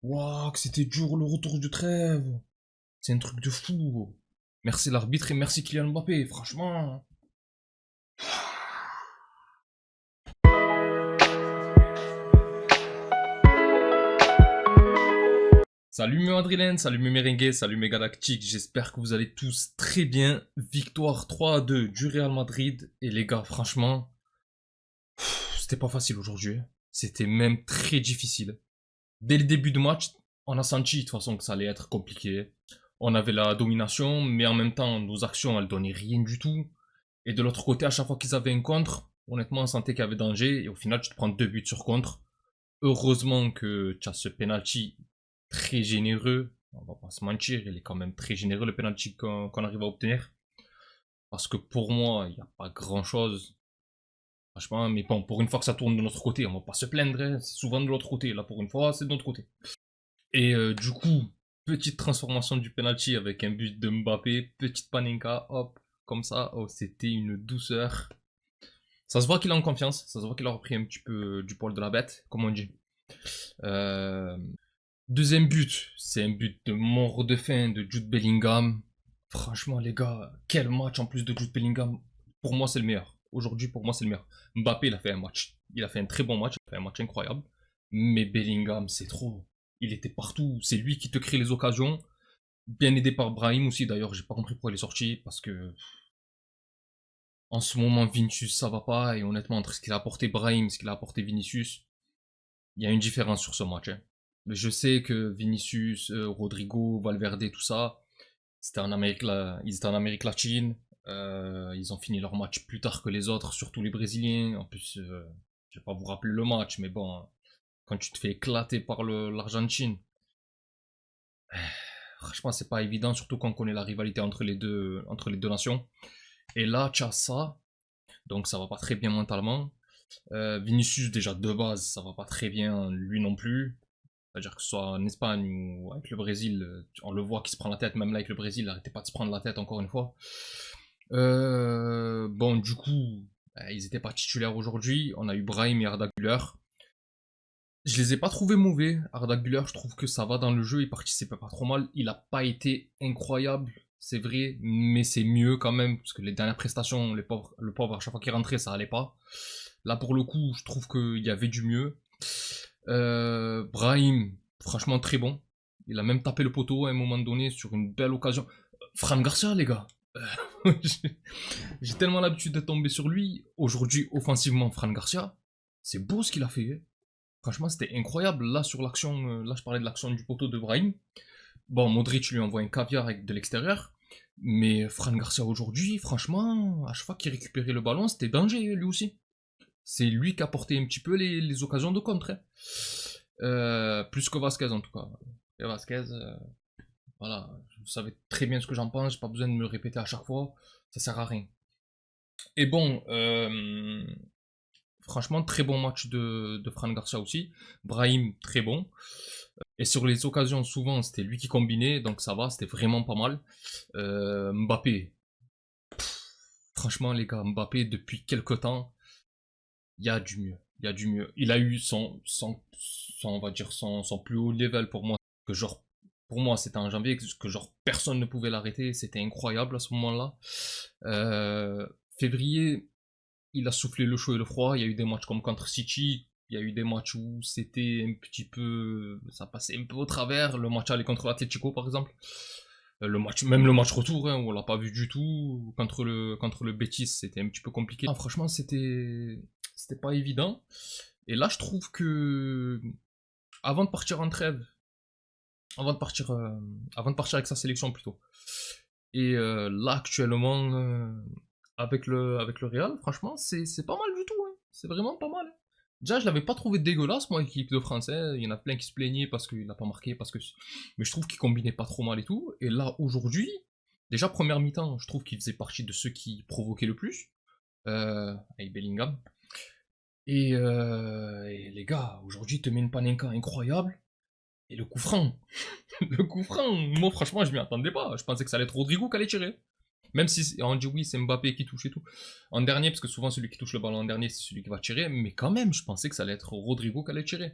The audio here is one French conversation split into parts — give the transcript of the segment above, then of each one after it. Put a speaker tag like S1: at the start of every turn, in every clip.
S1: Waouh, que c'était dur le retour du trêve. C'est un truc de fou. Merci l'arbitre et merci Kylian Mbappé, franchement. Salut mes madrilènes, salut mes merengues, salut mes galactiques, j'espère que vous allez tous très bien. Victoire 3-2 du Real Madrid. Et les gars, franchement, c'était pas facile aujourd'hui. C'était même très difficile. Dès le début de match, on a senti de toute façon que ça allait être compliqué. On avait la domination, mais en même temps, nos actions, elles donnaient rien du tout. Et de l'autre côté, à chaque fois qu'ils avaient un contre, honnêtement, on sentait qu'il y avait danger. Et au final, tu te prends 2 buts sur contre. Heureusement que tu as ce penalty très généreux. On va pas se mentir, il est quand même très généreux le penalty qu'on arrive à obtenir. Parce que pour moi, il n'y a pas grand chose. Franchement, mais bon, pour une fois que ça tourne de notre côté, on va pas se plaindre. Hein. C'est souvent de l'autre côté. Là, pour une fois, c'est de notre côté. Et du coup, petite transformation du penalty avec un but de Mbappé. Petite panenka, hop, comme ça. Oh, c'était une douceur. Ça se voit qu'il est en confiance. Ça se voit qu'il a repris un petit peu du poil de la bête, comme on dit. Euh, Deuxième but, c'est un but de mort de faim de Jude Bellingham. Franchement, les gars, quel match en plus de Jude Bellingham. Pour moi, c'est le meilleur. Aujourd'hui, pour moi, c'est le meilleur. Mbappé, il a fait un match. Il a fait un très bon match. Il a fait un match incroyable. Mais Bellingham, c'est trop. Il était partout. C'est lui qui te crée les occasions. Bien aidé par Brahim aussi, d'ailleurs. J'ai pas compris pourquoi il est sorti. Parce que en ce moment, Vinicius, ça va pas. Et honnêtement, entre ce qu'il a apporté Brahim et ce qu'il a apporté Vinicius, il y a une différence sur ce match. Hein. Mais je sais que Vinicius, Rodrigo, Valverde, tout ça, ils étaient en Amérique latine. Ils ont fini leur match plus tard que les autres, surtout les Brésiliens. En plus, je vais pas vous rappeler le match, mais bon, quand tu te fais éclater par l'Argentine, franchement, c'est pas évident, surtout quand on connaît la rivalité entre les deux nations. Et là, tu as ça, donc ça va pas très bien mentalement. Vinicius, déjà de base, ça va pas très bien, lui non plus. C'est-à-dire que ce soit en Espagne ou avec le Brésil, on le voit qui se prend la tête, même là avec le Brésil, arrêtez pas de se prendre la tête encore une fois. Bon, du coup, ils étaient pas titulaires aujourd'hui. On a eu Brahim et Arda Güler. Je les ai pas trouvés mauvais. Arda Güler, je trouve que ça va dans le jeu, il participait pas trop mal. Il a pas été incroyable, c'est vrai, mais c'est mieux quand même, parce que les dernières prestations, le pauvre, à chaque fois qu'il rentrait, ça allait pas. Là, pour le coup, je trouve qu'il y avait du mieux. Brahim, franchement très bon. Il a même tapé le poteau à un moment donné sur une belle occasion. Fran Garcia, les gars. J'ai j'ai tellement l'habitude de tomber sur lui. Aujourd'hui, offensivement, Fran Garcia, c'est beau ce qu'il a fait. Hein. Franchement, c'était incroyable. Là, sur l'action, là, je parlais de l'action du poteau de Brahim. Bon, Modric lui envoie un caviar avec de l'extérieur. Mais Fran Garcia aujourd'hui, franchement, à chaque fois qu'il récupérait le ballon, c'était danger lui aussi. C'est lui qui a porté un petit peu les occasions de contre. Hein. Plus que Vasquez en tout cas. Et Vasquez, voilà, vous savez très bien ce que j'en pense, j'ai pas besoin de me le répéter à chaque fois, ça sert à rien. Et bon, franchement, très bon match de Fran Garcia aussi. Brahim, très bon. Et sur les occasions, souvent, c'était lui qui combinait, donc ça va, c'était vraiment pas mal. Mbappé, franchement, les gars, Mbappé, depuis quelques temps, il y a du mieux. Il y a du mieux. Il a eu on va dire, son plus haut level pour moi. Que genre, pour moi, c'était en janvier, que genre, personne ne pouvait l'arrêter. C'était incroyable à ce moment-là. Février, il a soufflé le chaud et le froid. Il y a eu des matchs comme contre City. Il y a eu des matchs où c'était un petit peu. Ça passait un peu au travers. Le match aller contre l'Atletico, par exemple. Même le match retour, hein, où on l'a pas vu du tout. Contre le Betis, c'était un petit peu compliqué. Ah, franchement, c'était pas évident. Et là, je trouve que avant de partir en trêve, avant de partir, euh, avant de partir avec sa sélection plutôt. Et là, actuellement, avec le Real, franchement, c'est pas mal du tout. Hein. C'est vraiment pas mal. Déjà, je l'avais pas trouvé dégueulasse, moi, l'équipe de français. Il y en a plein qui se plaignaient parce qu'il n'a pas marqué, parce que. Mais je trouve qu'il combinait pas trop mal et tout. Et là, aujourd'hui, déjà, première mi-temps, je trouve qu'il faisait partie de ceux qui provoquaient le plus. Avec Bellingham. Et les gars, aujourd'hui, il te met une panenka incroyable. Et le coup franc. Le coup franc, moi, franchement, je m'y attendais pas. Je pensais que ça allait être Rodrigo qui allait tirer. Même si on dit oui, c'est Mbappé qui touche et tout. En dernier, parce que souvent celui qui touche le ballon en dernier, c'est celui qui va tirer. Mais quand même, je pensais que ça allait être Rodrigo qui allait tirer.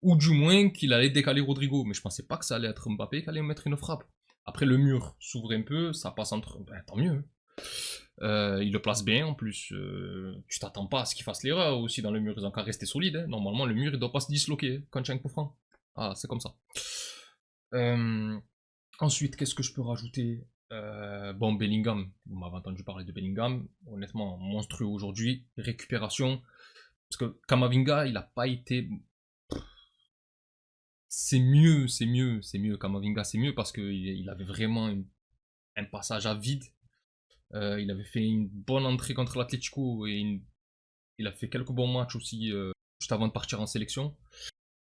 S1: Ou du moins qu'il allait décaler Rodrigo. Mais je pensais pas que ça allait être Mbappé qui allait mettre une frappe. Après, le mur s'ouvre un peu, ça passe entre... Ben, tant mieux. Il le place bien en plus. Tu t'attends pas à ce qu'il fasse l'erreur aussi dans le mur. Ils ont qu'à rester solides. Hein. Normalement, le mur il doit pas se disloquer quand il y a un coup franc. Ah, c'est comme ça. Ensuite, qu'est-ce que je peux rajouter Bon, Bellingham. Vous m'avez entendu parler de Bellingham. Honnêtement, monstrueux aujourd'hui. Récupération. Parce que Kamavinga, il a pas été. C'est mieux, c'est mieux, c'est mieux. Kamavinga, c'est mieux parce qu'il avait vraiment un passage à vide. Il avait fait une bonne entrée contre l'Atlético et il a fait quelques bons matchs aussi juste avant de partir en sélection.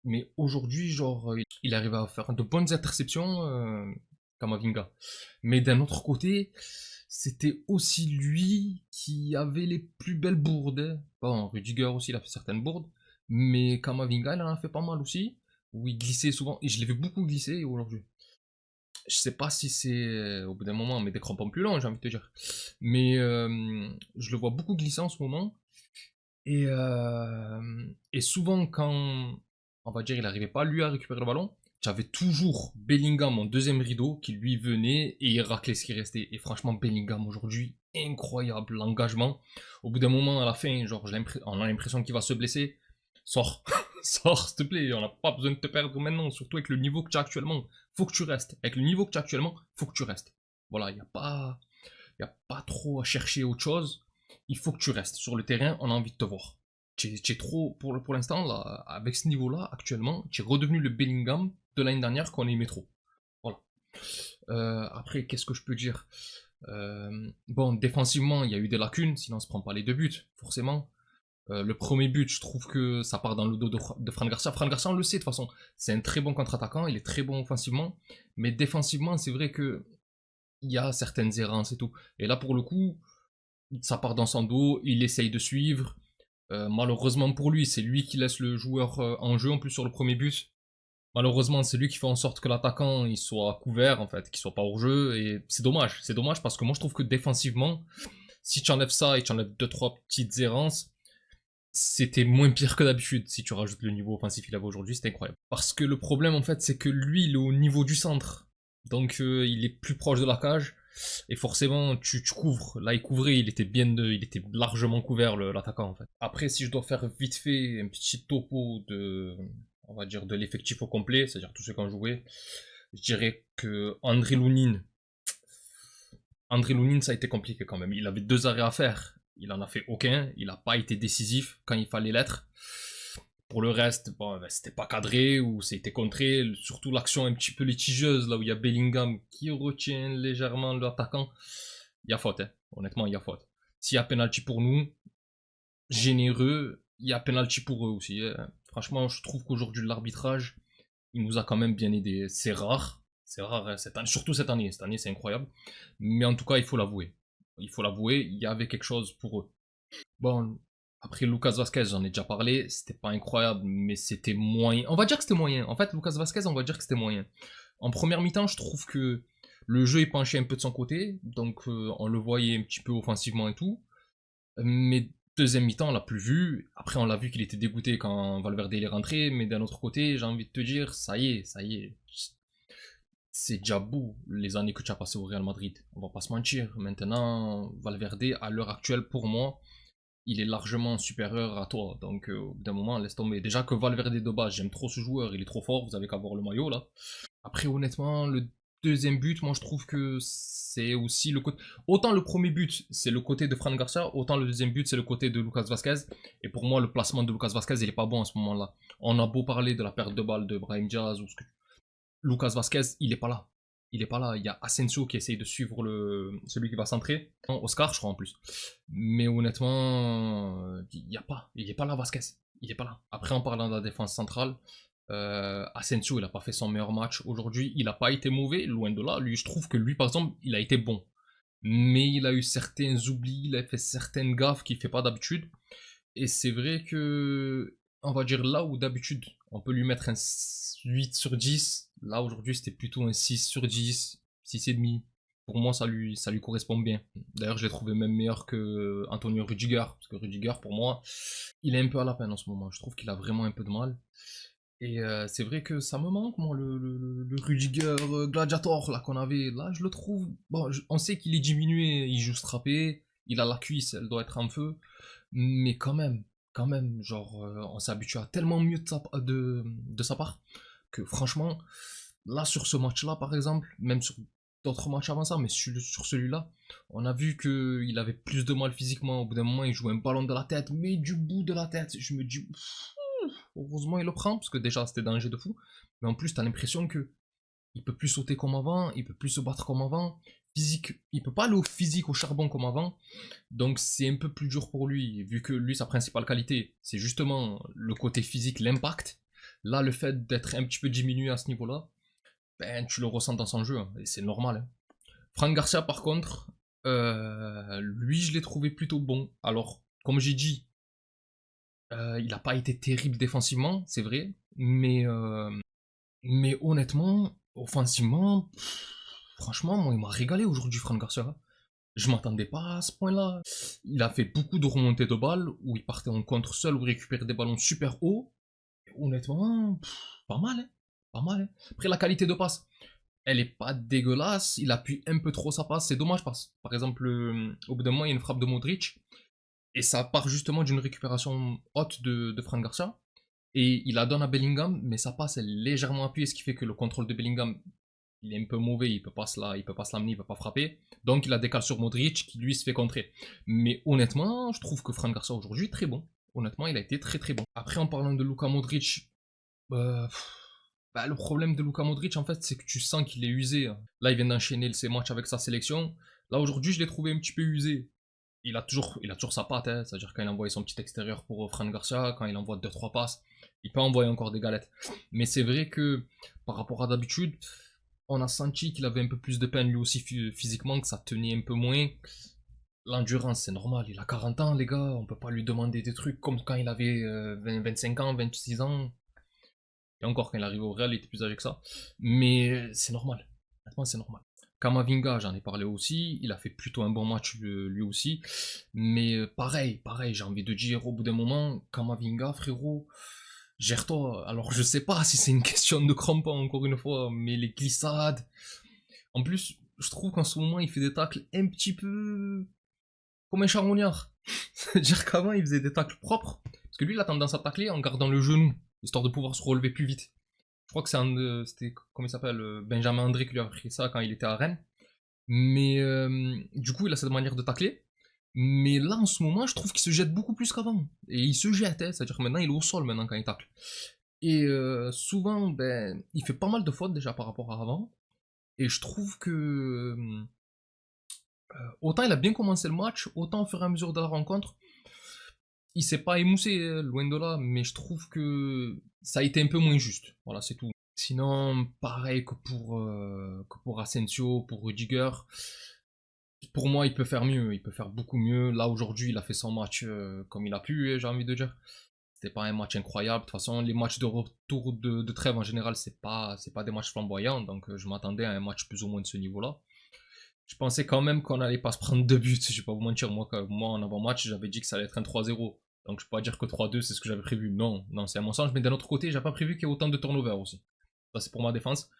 S1: Mais aujourd'hui, genre, il arrive à faire de bonnes interceptions, Kamavinga. Mais d'un autre côté, c'était aussi lui qui avait les plus belles bourdes. Hein. Bon, Rudiger aussi, il a fait certaines bourdes. Mais Kamavinga, il en a fait pas mal aussi. Où il glissait souvent. Et je l'ai vu beaucoup glisser aujourd'hui. Je sais pas si c'est au bout d'un moment, mais des crampons plus longs, j'ai envie de te dire. Mais je le vois beaucoup glisser en ce moment. Et souvent, quand on va dire il n'arrivait pas lui à récupérer le ballon, j'avais toujours Bellingham en deuxième rideau qui lui venait et il raclait ce qui restait. Et franchement, Bellingham aujourd'hui, incroyable l'engagement. Au bout d'un moment, à la fin, genre, on a l'impression qu'il va se blesser. Sors, sors s'il te plaît, on n'a pas besoin de te perdre maintenant, surtout avec le niveau que tu as actuellement. Faut que tu restes. Avec le niveau que tu as actuellement, faut que tu restes. Voilà, il n'y a pas trop à chercher autre chose. Il faut que tu restes sur le terrain, on a envie de te voir. Tu es trop, pour l'instant, là, avec ce niveau-là, actuellement, tu es redevenu le Bellingham de l'année dernière qu'on aimait trop. Voilà. Après, qu'est-ce que je peux dire Bon, défensivement, il y a eu des lacunes, sinon on se prend pas les deux buts, forcément. Le premier but, je trouve que ça part dans le dos de Fran Garcia. Fran Garcia, on le sait de toute façon, c'est un très bon contre-attaquant, il est très bon offensivement, mais défensivement, c'est vrai que il y a certaines errances et tout. Et là, pour le coup, ça part dans son dos, il essaye de suivre. Malheureusement pour lui, c'est lui qui laisse le joueur en jeu en plus sur le premier but. Malheureusement, c'est lui qui fait en sorte que l'attaquant il soit couvert en fait, qu'il soit pas hors jeu et c'est dommage. C'est dommage parce que moi je trouve que défensivement, si tu enlèves ça et tu enlèves deux trois petites errances, c'était moins pire que d'habitude. Si tu rajoutes le niveau offensif qu'il avait aujourd'hui, c'était incroyable. Parce que le problème en fait, c'est que lui, il est au niveau du centre, donc il est plus proche de la cage. Et forcément, tu couvres. Là, il couvrait, il était largement couvert l'attaquant en fait. Après, si je dois faire vite fait un petit topo on va dire, de l'effectif au complet, c'est-à-dire tous ceux qui ont joué, je dirais que André Lounine, ça a été compliqué quand même. Il avait deux arrêts à faire. Il en a fait aucun. Il n'a pas été décisif quand il fallait l'être. Pour le reste, bon, ben, c'était pas cadré ou c'était contré. Surtout l'action un petit peu litigieuse, là où il y a Bellingham qui retient légèrement l'attaquant. Il y a faute, hein. Honnêtement, il y a faute. S'il y a penalty pour nous, généreux, il y a penalty pour eux aussi. Hein. Franchement, je trouve qu'aujourd'hui, l'arbitrage, il nous a quand même bien aidé. C'est rare hein, cette année, surtout cette année. Cette année, c'est incroyable. Mais en tout cas, il faut l'avouer. Il faut l'avouer, il y avait quelque chose pour eux. Bon, après Lucas Vasquez, j'en ai déjà parlé, c'était pas incroyable, mais c'était moyen. On va dire que c'était moyen. En fait, Lucas Vasquez, on va dire que c'était moyen. En première mi-temps, je trouve que le jeu est penché un peu de son côté, donc on le voyait un petit peu offensivement et tout. Mais deuxième mi-temps, on l'a plus vu. Après, on l'a vu qu'il était dégoûté quand Valverde est rentré, mais d'un autre côté, j'ai envie de te dire, ça y est, ça y est. C'est déjà beau les années que tu as passées au Real Madrid. On va pas se mentir. Maintenant, Valverde, à l'heure actuelle, pour moi, il est largement supérieur à toi. Donc, au bout d'un moment, laisse tomber. Déjà que Valverde de base, j'aime trop ce joueur, il est trop fort, vous avez qu'à voir le maillot là. Après, honnêtement, le deuxième but, moi je trouve que c'est aussi le côté. Autant le premier but, c'est le côté de Fran Garcia, autant le deuxième but, c'est le côté de Lucas Vasquez. Et pour moi, le placement de Lucas Vasquez, il est pas bon à ce moment-là. On a beau parler de la perte de balle de Brahim Diaz ou ce que. Lucas Vasquez, il est pas là. Il est pas là. Il y a Asensio qui essaye de suivre celui qui va centrer. Oscar, je crois en plus. Mais honnêtement, il est pas là Vasquez. Il est pas là. Après, en parlant de la défense centrale, Asensio, il a pas fait son meilleur match aujourd'hui. Il a pas été mauvais, loin de là. Lui, je trouve que lui, par exemple, il a été bon. Mais il a eu certains oublis, il a fait certaines gaffes qu'il fait pas d'habitude. Et c'est vrai que, on va dire là où d'habitude, on peut lui mettre un 8 sur 10. Là, aujourd'hui, c'était plutôt un 6 sur 10, 6,5. Pour moi, ça lui correspond bien. D'ailleurs, je l'ai trouvé même meilleur que Antonio Rudiger. Parce que Rudiger, pour moi, il est un peu à la peine en ce moment. Je trouve qu'il a vraiment un peu de mal. Et c'est vrai que ça me manque, moi, le Rudiger Gladiator là qu'on avait. Là, je le trouve. Bon, on sait qu'il est diminué, il joue strappé, il a la cuisse, elle doit être en feu. Mais quand même, genre, on s'habitue à tellement mieux de sa part que franchement, là, sur ce match-là, par exemple, même sur d'autres matchs avant ça, mais sur celui-là, on a vu qu'il avait plus de mal physiquement. Au bout d'un moment, il jouait un ballon de la tête, mais du bout de la tête. Je me dis, heureusement, il le prend, parce que déjà, c'était danger de fou. Mais en plus, t'as l'impression que il peut plus sauter comme avant, il peut plus se battre comme avant. Physique, il peut pas aller au physique, au charbon comme avant. Donc c'est un peu plus dur pour lui, vu que lui, sa principale qualité, c'est justement le côté physique, l'impact. Là, le fait d'être un petit peu diminué à ce niveau-là, ben, tu le ressens dans son jeu, hein, et c'est normal. Hein. Franck Garcia, par contre, lui, je l'ai trouvé plutôt bon. Alors, comme j'ai dit, il n'a pas été terrible défensivement, c'est vrai, mais honnêtement, offensivement, franchement, moi, il m'a régalé aujourd'hui, Franck Garcia. Je m'attendais pas à ce point-là. Il a fait beaucoup de remontées de balles où il partait en contre seul ou récupérait des ballons super hauts. Et honnêtement, pas mal, hein. Pas mal, hein. Après, la qualité de passe, elle est pas dégueulasse. Il appuie un peu trop sa passe. C'est dommage parce que, par exemple, au bout d'un moment, il y a une frappe de Modric. Et ça part justement d'une récupération haute de Fran Garcia. Et il la donne à Bellingham, mais sa passe est légèrement appuyée, ce qui fait que le contrôle de Bellingham, il est un peu mauvais, il peut pas se l'amener, il peut pas frapper. Donc il la décale sur Modric, qui lui se fait contrer. Mais honnêtement, je trouve que Fran Garcia aujourd'hui est très bon. Honnêtement, il a été très très bon. Après, en parlant de Luka Modric, euh, bah, le problème de Luka Modric, en fait, c'est que tu sens qu'il est usé. Hein. Là, il vient d'enchaîner ses matchs avec sa sélection. Là, aujourd'hui, je l'ai trouvé un petit peu usé. Il a toujours sa patte, hein. C'est-à-dire quand il envoie son petit extérieur pour Fran Garcia, quand il envoie 2-3 passes, il peut envoyer encore des galettes. Mais c'est vrai que par rapport à d'habitude, on a senti qu'il avait un peu plus de peine lui aussi physiquement, que ça tenait un peu moins. L'endurance, c'est normal, il a 40 ans, les gars, on peut pas lui demander des trucs comme quand il avait 25 ans, 26 ans. Et encore, quand il arrive au Real, il était plus âgé que ça. Mais c'est normal. Honnêtement, c'est normal. Kamavinga, j'en ai parlé aussi. Il a fait plutôt un bon match lui aussi. Mais pareil, j'ai envie de dire, au bout d'un moment, Kamavinga, frérot, gère-toi. Alors, je sais pas si c'est une question de crampons, encore une fois, mais les glissades. En plus, je trouve qu'en ce moment, il fait des tacles un petit peu comme un charognard. C'est-à-dire qu'avant, il faisait des tacles propres. Parce que lui, il a tendance à tacler en gardant le genou, histoire de pouvoir se relever plus vite. Je crois que c'était, comment il s'appelle, Benjamin André qui lui a appris ça quand il était à Rennes. Mais du coup, il a cette manière de tacler. Mais là, en ce moment, je trouve qu'il se jette beaucoup plus qu'avant. Et il se jette, hein, c'est-à-dire que maintenant, il est au sol maintenant quand il tacle. Et souvent, ben, il fait pas mal de fautes déjà par rapport à avant. Et je trouve que autant il a bien commencé le match, autant au fur et à mesure de la rencontre, il s'est pas émoussé, loin de là, mais je trouve que ça a été un peu moins juste. Voilà, c'est tout. Sinon, pareil que pour Asensio, pour Rudiger, pour moi, il peut faire mieux, il peut faire beaucoup mieux. Là, aujourd'hui, il a fait son match comme il a pu, j'ai envie de dire. C'était pas un match incroyable. De toute façon, les matchs de retour de trêve en général, c'est pas des matchs flamboyants, donc je m'attendais à un match plus ou moins de ce niveau-là. Je pensais quand même qu'on allait pas se prendre deux buts, je vais pas vous mentir. Moi en avant-match, j'avais dit que ça allait être un 3-0. Donc je peux pas dire que 3-2 c'est ce que j'avais prévu. Non, non, c'est à mon sens. Mais d'un autre côté, j'ai pas prévu qu'il y ait autant de turnover aussi. Ça, c'est pour ma défense.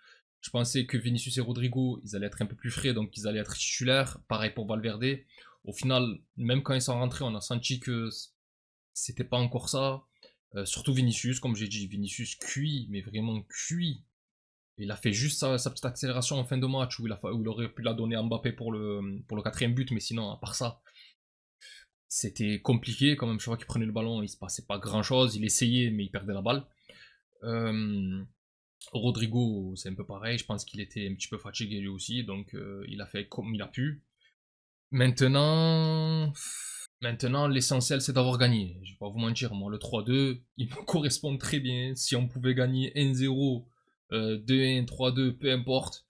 S1: Je pensais que Vinicius et Rodrigo, ils allaient être un peu plus frais, donc ils allaient être titulaires. Pareil pour Valverde. Au final, même quand ils sont rentrés, on a senti que c'était pas encore ça. Surtout Vinicius, comme j'ai dit, Vinicius cuit, mais vraiment cuit. Il a fait juste sa petite accélération en fin de match où où il aurait pu la donner à Mbappé pour le quatrième but, mais sinon, à part ça, c'était compliqué quand même. Chaque fois qu'il prenait le ballon, il se passait pas grand chose. Il essayait, mais il perdait la balle. Euh, Rodrigo, c'est un peu pareil. Je pense qu'il était un petit peu fatigué lui aussi, donc il a fait comme il a pu. Maintenant, maintenant l'essentiel c'est d'avoir gagné. Je vais pas vous mentir, moi le 3-2, il me correspond très bien. Si on pouvait gagner 1-0, 2-1, 3-2, peu importe,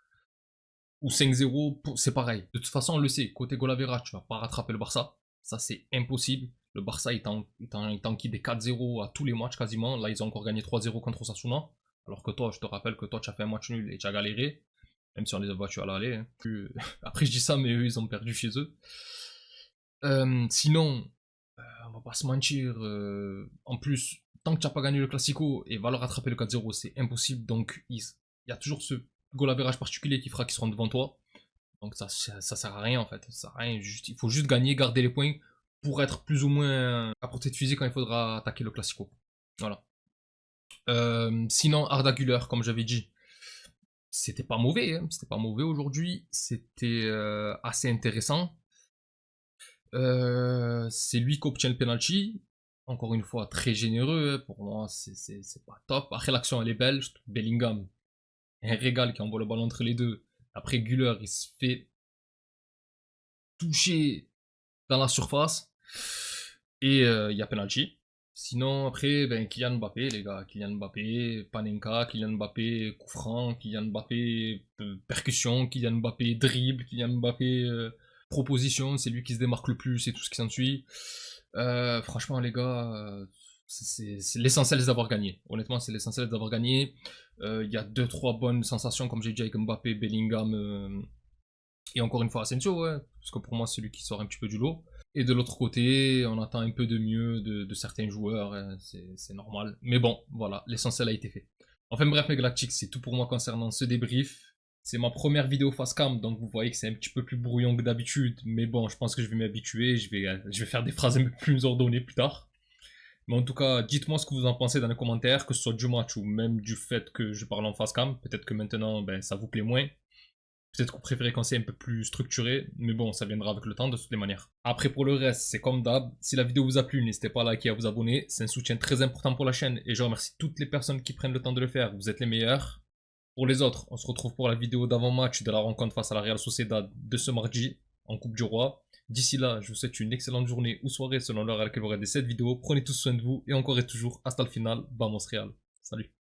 S1: ou 5-0, c'est pareil. De toute façon, on le sait, côté goal average, tu vas pas rattraper le Barça. Ça, c'est impossible. Le Barça est en qui des 4-0 à tous les matchs quasiment. Là, ils ont encore gagné 3-0 contre Osasuna. Alors que toi, je te rappelle que toi, tu as fait un match nul et tu as galéré. Même si on les a battus à l'aller. Hein. Après, je dis ça, mais eux, ils ont perdu chez eux. Sinon, on va pas se mentir. En plus, tant que tu n'as pas gagné le Classico et va le rattraper le 4-0, c'est impossible. Donc il y a toujours ce goal average particulier qui fera qu'ils seront devant toi. Donc ça sert à rien en fait. Ça sert à rien. Il faut juste gagner, garder les points pour être plus ou moins à portée de fusil quand il faudra attaquer le Classico. Voilà. Sinon, Arda Güler, comme j'avais dit, c'était pas mauvais. Hein. C'était pas mauvais aujourd'hui. C'était assez intéressant. C'est lui qui obtient le penalty. Encore une fois, très généreux. Hein. Pour moi, c'est pas top. Après, l'action, elle est belle. Je trouve Bellingham, un régal qui envoie le ballon entre les deux. Après, Güler, il se fait toucher dans la surface. Et il y a penalty. Sinon, après, ben, Kylian Mbappé, les gars. Kylian Mbappé, Panenka, Kylian Mbappé, coup franc, Kylian Mbappé, percussion, Kylian Mbappé, dribble, Kylian Mbappé, proposition. C'est lui qui se démarque le plus et tout ce qui s'ensuit. Franchement, les gars, c'est l'essentiel d'avoir gagné. Honnêtement, c'est l'essentiel d'avoir gagné. Il y a 2-3 bonnes sensations, comme j'ai dit, avec Mbappé, Bellingham et encore une fois Asensio, ouais, parce que pour moi, c'est lui qui sort un petit peu du lot. Et de l'autre côté, on attend un peu de mieux de certains joueurs, hein, c'est normal. Mais bon, voilà, l'essentiel a été fait. Enfin bref, mes Galactiques, c'est tout pour moi concernant ce débrief. C'est ma première vidéo face cam, donc vous voyez que c'est un petit peu plus brouillon que d'habitude. Mais bon, je pense que je vais m'habituer, je vais faire des phrases un peu plus ordonnées plus tard. Mais en tout cas, dites-moi ce que vous en pensez dans les commentaires, que ce soit du match ou même du fait que je parle en face cam. Peut-être que maintenant, ben, ça vous plaît moins. Peut-être que vous préférez quand c'est un peu plus structuré, mais bon, ça viendra avec le temps de toutes les manières. Après, pour le reste, c'est comme d'hab. Si la vidéo vous a plu, n'hésitez pas à liker et à vous abonner. C'est un soutien très important pour la chaîne et je remercie toutes les personnes qui prennent le temps de le faire. Vous êtes les meilleurs. Pour les autres, on se retrouve pour la vidéo d'avant-match de la rencontre face à la Real Sociedad de ce mardi en Coupe du Roi. D'ici là, je vous souhaite une excellente journée ou soirée selon l'heure à laquelle vous regardez cette vidéo. Prenez tous soin de vous et encore et toujours, hasta le final, vamos Real. Salut.